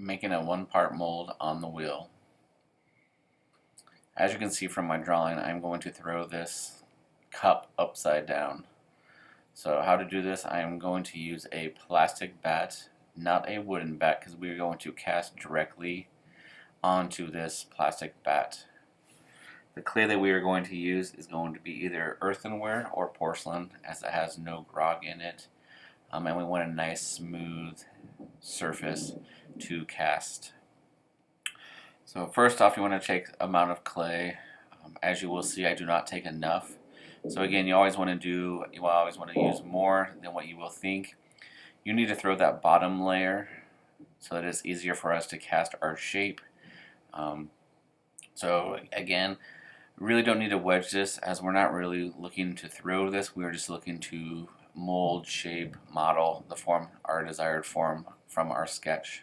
making a one-part mold on the wheel. As you can see from my drawing, I'm going to throw this cup upside down. So how to do this, I am going to use a plastic bat, not a wooden bat, because we are going to cast directly onto this plastic bat. The clay that we are going to use is going to be either earthenware or porcelain, as it has no grog in it. And we want a nice smooth surface to cast. So first off, you want to take amount of clay. As you will see, I do not take enough. So again, you always want to use more than what you will think. You need to throw that bottom layer so that it's easier for us to cast our shape. So again, really don't need to wedge this, as we're not really looking to throw this. We're just looking to mold, shape, model the form, our desired form from our sketch.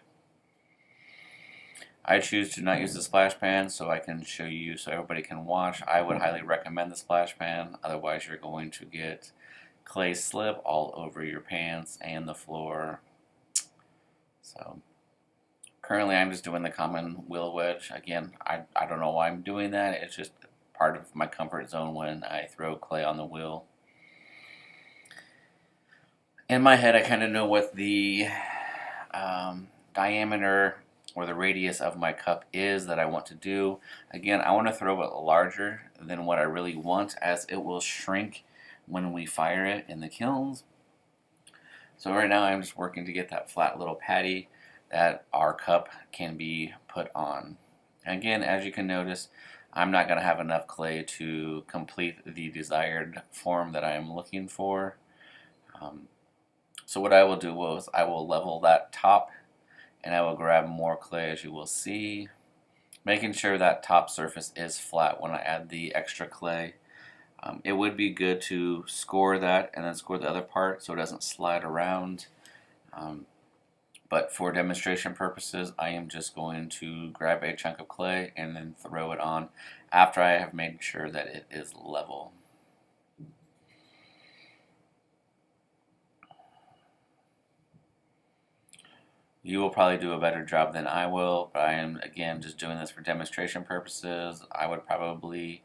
I choose to not use the splash pan so I can show you, so everybody can watch. I would highly recommend the splash pan, otherwise you're going to get clay slip all over your pants and the floor. So currently I'm just doing the common wheel wedge. Again, I don't know why I'm doing that. It's just part of my comfort zone when I throw clay on the wheel. In my head, I kind of know what the diameter or the radius of my cup is that I want to do. Again, I want to throw it larger than what I really want, as it will shrink when we fire it in the kilns. So right now I'm just working to get that flat little patty that our cup can be put on. And again, as you can notice, I'm not going to have enough clay to complete the desired form that I am looking for. So what I will do is I will level that top, and I will grab more clay, as you will see, making sure that top surface is flat when I add the extra clay. It would be good to score that and then score the other part so it doesn't slide around. But for demonstration purposes, I am just going to grab a chunk of clay and then throw it on after I have made sure that it is level. You will probably do a better job than I will, but I am, again, just doing this for demonstration purposes. I would probably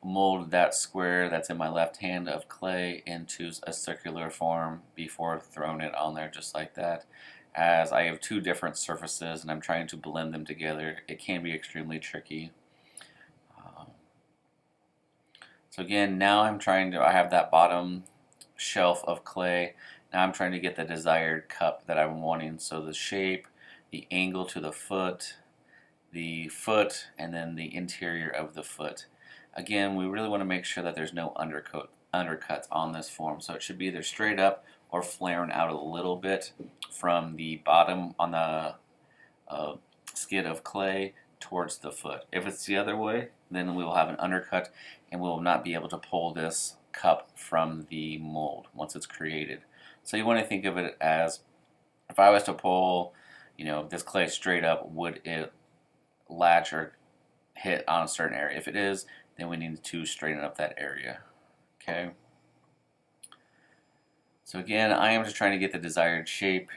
mold that square that's in my left hand of clay into a circular form before throwing it on there, just like that. As I have two different surfaces and I'm trying to blend them together, it can be extremely tricky. So again, now I have that bottom shelf of clay. Now I'm trying to get the desired cup that I'm wanting. So the shape, the angle to the foot, and then the interior of the foot. Again, we really want to make sure that there's no undercuts on this form. So it should be either straight up or flaring out a little bit from the bottom on the skid of clay towards the foot. If it's the other way, then we will have an undercut and we will not be able to pull this cup from the mold once it's created. So you want to think of it as, if I was to pull, this clay straight up, would it latch or hit on a certain area? If it is, then we need to straighten up that area. Okay. So again, I am just trying to get the desired shape.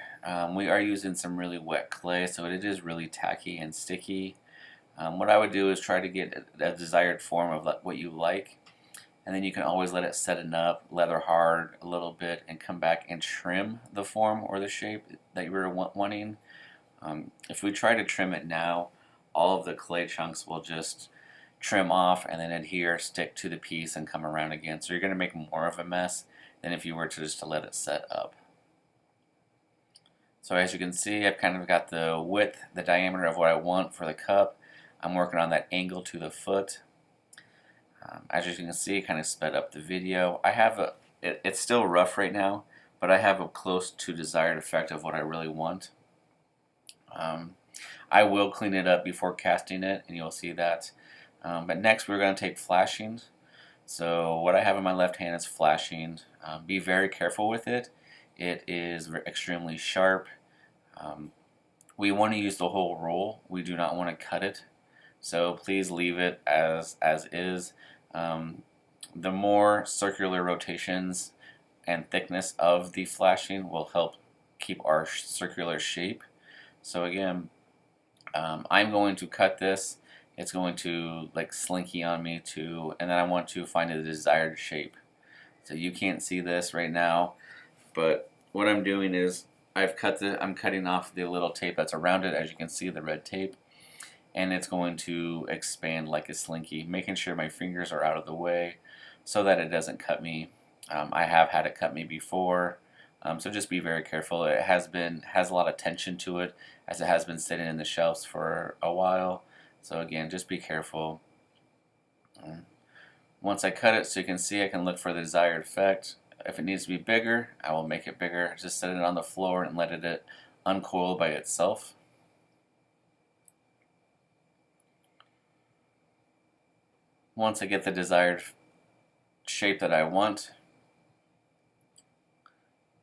We are using some really wet clay, so it is really tacky and sticky. What I would do is try to get a desired form of what you like, and then you can always let it set up, leather hard a little bit, and come back and trim the form or the shape that you were wanting. If we try to trim it now, all of the clay chunks will just trim off and then adhere, stick to the piece, and come around again. So you're going to make more of a mess than if you were to let it set up. So as you can see, I've kind of got the width, the diameter of what I want for the cup. I'm working on that angle to the foot. As you can see, kind of sped up the video. It's still rough right now, but I have a close to desired effect of what I really want. I will clean it up before casting it, and you'll see that. But next we're going to take flashing. So what I have in my left hand is flashing. Be very careful with it. It is extremely sharp. We want to use the whole roll. We do not want to cut it. So please leave it as is. The more circular rotations and thickness of the flashing will help keep our circular shape. So again, I'm going to cut this. It's going to like slinky on me too, and then I want to find the desired shape. So you can't see this right now, but what I'm doing is I'm cutting off the little tape that's around it, as you can see, the red tape, and it's going to expand like a slinky, making sure my fingers are out of the way so that it doesn't cut me. I have had it cut me before, so just be very careful. It has a lot of tension to it, as it has been sitting in the shelves for a while. So again, just be careful. Once I cut it, so you can see, I can look for the desired effect. If it needs to be bigger, I will make it bigger. Just set it on the floor and let it uncoil by itself. Once I get the desired shape that I want,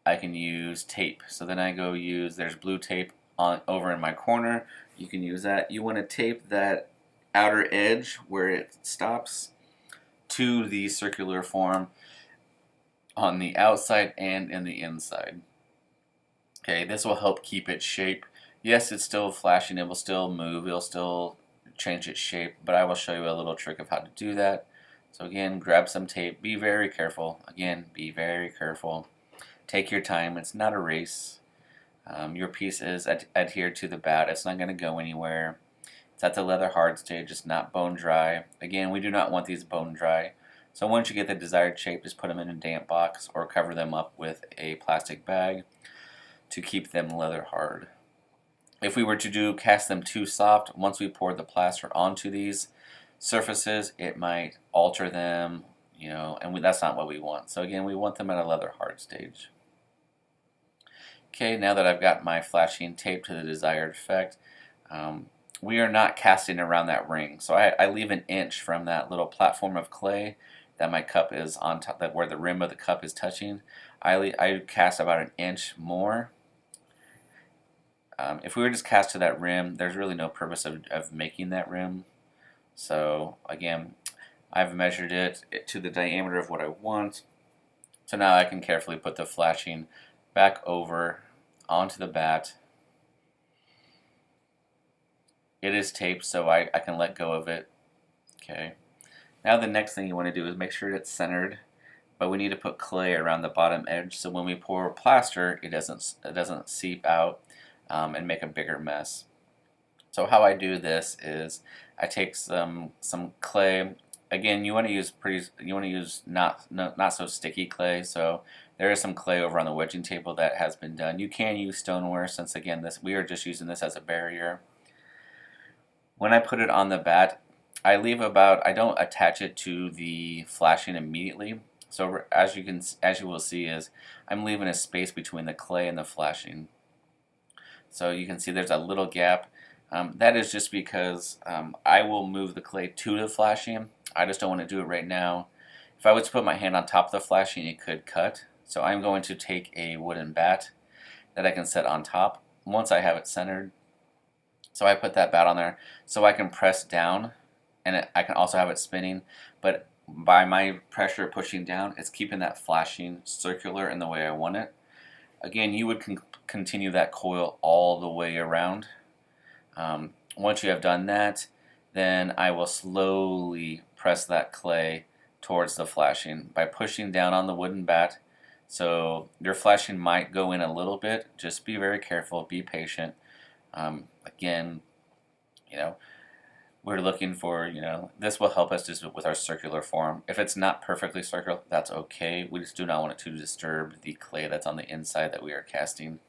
I can use tape. So then I go use, there's blue tape over in my corner. You can use that. You want to tape that outer edge where it stops to the circular form on the outside and in the inside. Okay, this will help keep its shape. Yes, it's still flashing, it will still move, it'll still change its shape, but I will show you a little trick of how to do that. So again, grab some tape, be very careful. Again, be very careful. Take your time, it's not a race. Your piece is adhered to the bat, it's not going to go anywhere. It's at the leather hard stage, it's not bone dry. Again, we do not want these bone dry. So once you get the desired shape, just put them in a damp box or cover them up with a plastic bag to keep them leather hard. If we were to cast them too soft, once we pour the plaster onto these surfaces, it might alter them, and that's not what we want. So again, we want them at a leather hard stage. Okay, now that I've got my flashing tape to the desired effect, we are not casting around that ring. So I leave an inch from that little platform of clay that my cup is on top, that where the rim of the cup is touching. I cast about an inch more. If we were just cast to that rim, there's really no purpose of making that rim. So again, I've measured it to the diameter of what I want. So now I can carefully put the flashing back over onto the bat. It is taped, so I can let go of it. Okay. Now the next thing you want to do is make sure it's centered, but we need to put clay around the bottom edge so when we pour plaster, it doesn't seep out and make a bigger mess. So how I do this is I take some clay. Again, you want to use not so sticky clay. So there is some clay over on the wedging table that has been done. You can use stoneware, since again we are just using this as a barrier. When I put it on the bat, I don't attach it to the flashing immediately. So as you will see, is I'm leaving a space between the clay and the flashing. So you can see there's a little gap. That is just because I will move the clay to the flashing. I just don't want to do it right now. If I was to put my hand on top of the flashing, it could cut. So I'm going to take a wooden bat that I can set on top once I have it centered. So I put that bat on there so I can press down, and I can also have it spinning, but by my pressure pushing down, it's keeping that flashing circular in the way I want it. Again, you would continue that coil all the way around. Once you have done that, then I will slowly press that clay towards the flashing by pushing down on the wooden bat. So your flashing might go in a little bit. Just be very careful, be patient. Again, we're looking for, this will help us just with our circular form. If it's not perfectly circular, that's okay. We just do not want it to disturb the clay that's on the inside that we are casting.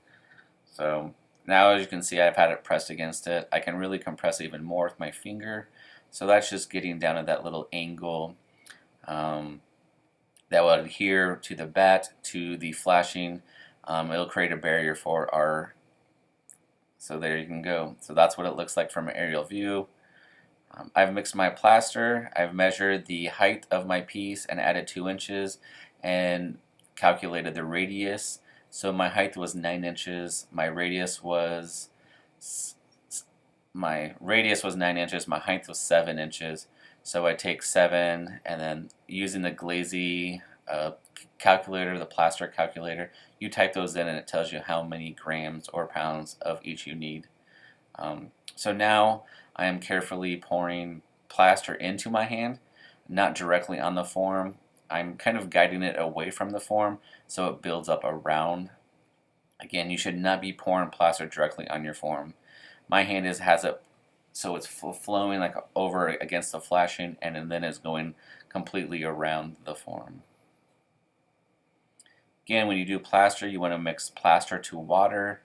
So now, as you can see, I've had it pressed against it. I can really compress even more with my finger. So that's just getting down to that little angle that will adhere to the bat, to the flashing. It'll create a barrier for our... So there you can go. So that's what it looks like from an aerial view. I've mixed my plaster. I've measured the height of my piece and added 2 inches and calculated the radius. So my height was 9 inches. My radius was 9 inches. My height was 7 inches. So I take 7, and then using the Glazy calculator, the plaster calculator, you type those in and it tells you how many grams or pounds of each you need. So now I am carefully pouring plaster into my hand, not directly on the form. I'm kind of guiding it away from the form so it builds up around. Again, you should not be pouring plaster directly on your form. My hand has it so it's flowing like over against the flashing, and then it's going completely around the form. Again, when you do plaster, you want to mix plaster to water.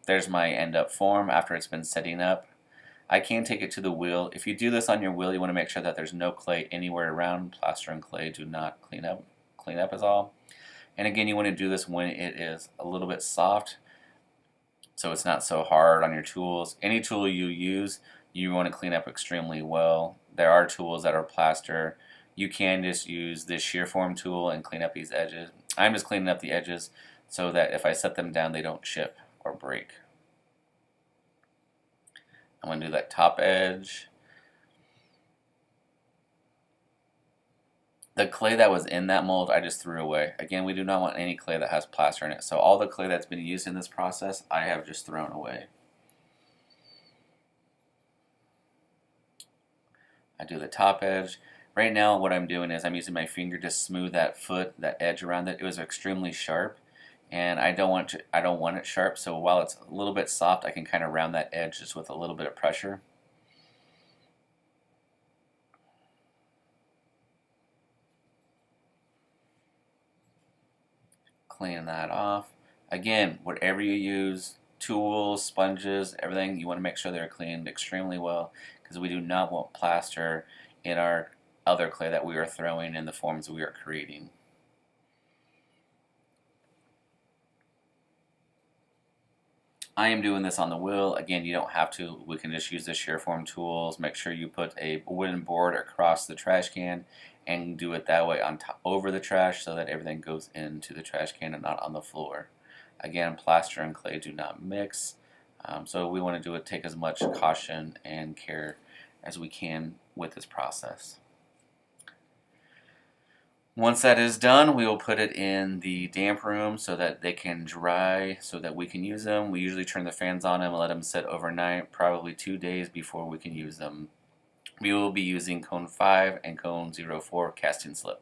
There's my end up form after it's been setting up. I can take it to the wheel. If you do this on your wheel, you want to make sure that there's no clay anywhere around. Plaster and clay do not clean up. Clean up is all. And again, you want to do this when it is a little bit soft, so it's not so hard on your tools. Any tool you use, you want to clean up extremely well. There are tools that are plaster. You can just use this shear form tool and clean up these edges. I'm just cleaning up the edges so that if I set them down, they don't chip or break. I'm going to do that top edge. The clay that was in that mold, I just threw away. Again, we do not want any clay that has plaster in it. So all the clay that's been used in this process, I have just thrown away. I do the top edge. Right now what I'm doing is I'm using my finger to smooth that foot, that edge around it. It was extremely sharp, and I don't want it sharp, so while it's a little bit soft, I can kind of round that edge just with a little bit of pressure. Clean that off. Again, whatever you use, tools, sponges, everything, you want to make sure they're cleaned extremely well, because we do not want plaster in our other clay that we are throwing in the forms we are creating. I am doing this on the wheel. Again, you don't have to. We can just use the shear form tools. Make sure you put a wooden board across the trash can and do it that way on top, over the trash, so that everything goes into the trash can and not on the floor. Again, plaster and clay do not mix, so we want to do it. Take as much caution and care as we can with this process. Once that is done, we will put it in the damp room so that they can dry, so that we can use them. We usually turn the fans on them and let them sit overnight, probably 2 days before we can use them. We will be using cone 5 and cone 04 casting slip.